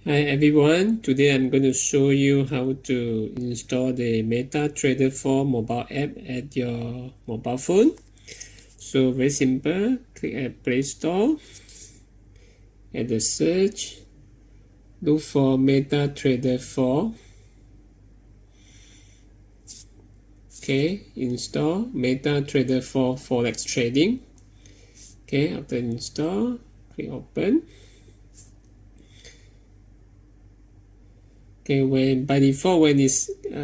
Hi everyone, today I'm going to show you how to install the MetaTrader 4 mobile app at your mobile phone. So very simple, click at Play Store, at the search, look for MetaTrader 4. Okay, install MetaTrader 4 Forex Trading. Okay, after install, click open. Okay, by default, when it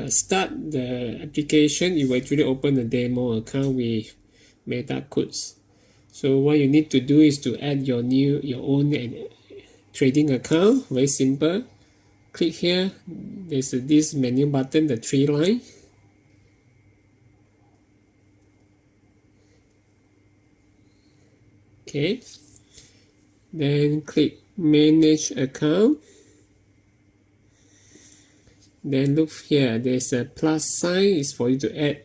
start the application, it will actually open a demo account with meta codes. So what you need to do is to add your own trading account. Very simple. Click here. There's this menu button, the 3 line. Okay. Then click Manage Account. Then look here, there's a plus sign, is for you to add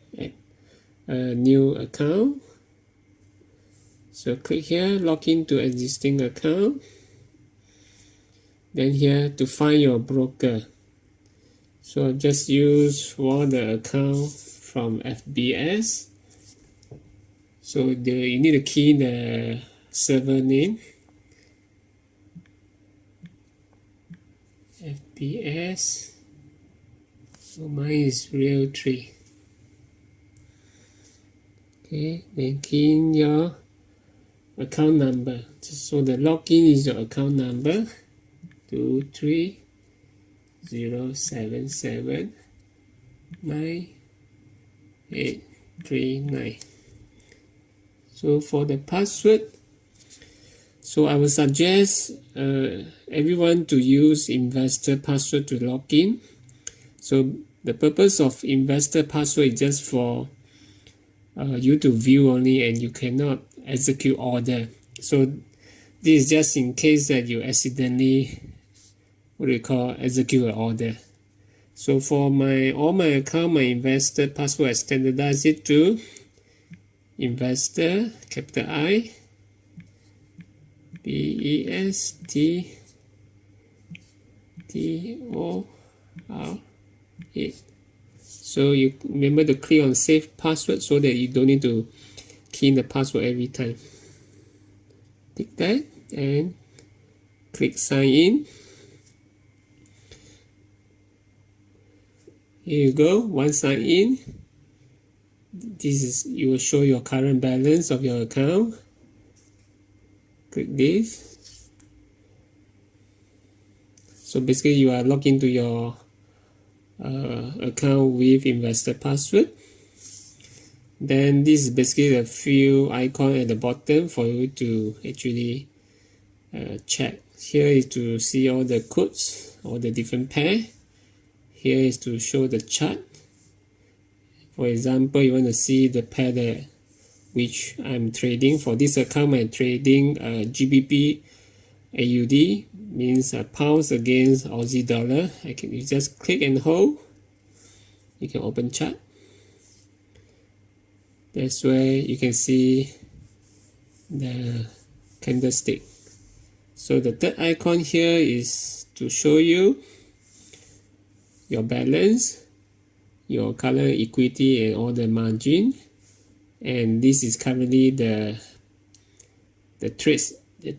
a new account. So click here, log into existing account. Then here to find your broker. So just use one of the account from FBS. So you need to key in the server name. FBS. So mine is Real3. Okay, then key in your account number. So the login is your account number 230779839. So for the password, so I would suggest everyone to use investor password to log in. So the purpose of investor password is just for you to view only, and you cannot execute order. So this is just in case that you accidentally execute an order. So for all my account, my investor password, I standardize it to investor, capital I, BESTTOR. So you remember to click on save password so that you don't need to key in the password every time. Click that and click sign in. Here you go. Once sign in, you will show your current balance of your account. Click this. So basically you are logged into your account with investor password. Then this is basically the few icon at the bottom for you to actually check. Here is to see all the codes, all the different pair. Here is to show the chart. For example, you want to see the pair that which I'm trading. For this account, I'm trading GBP AUD, means pounds against Aussie dollar. You just click and hold. You can open chart. That's where you can see the candlestick. So the third icon here is to show you your balance, your color equity, and all the margin. And this is currently the trades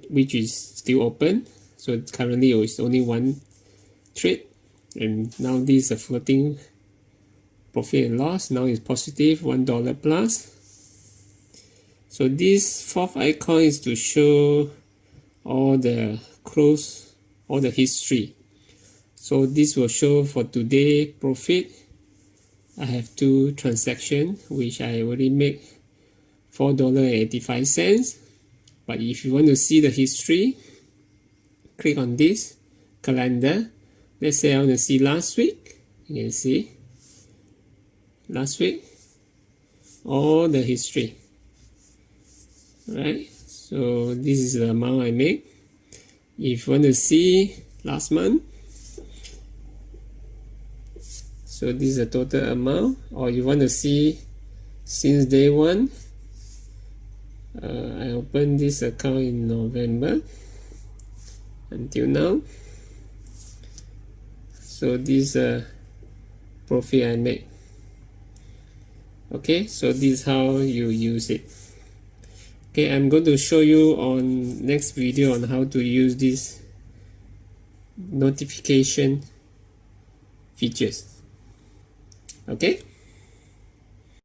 which is still open. So currently it's only one trade, and now this is a floating profit and loss. Now it's positive $1 plus. So this fourth icon is to show all the history. So this will show for today profit. I have 2 transactions which I already make $4.85. But if you want to see the history, click on this calendar. Let's say I want to see last week. You can see last week all the history. Alright, so this is the amount I make. If you want to see last month, so this is the total amount. Or you want to see since day 1, I opened this account in November until now. So this profit I made. Okay, so this is how you use it. Okay, I'm going to show you on next video on how to use this notification features. Okay.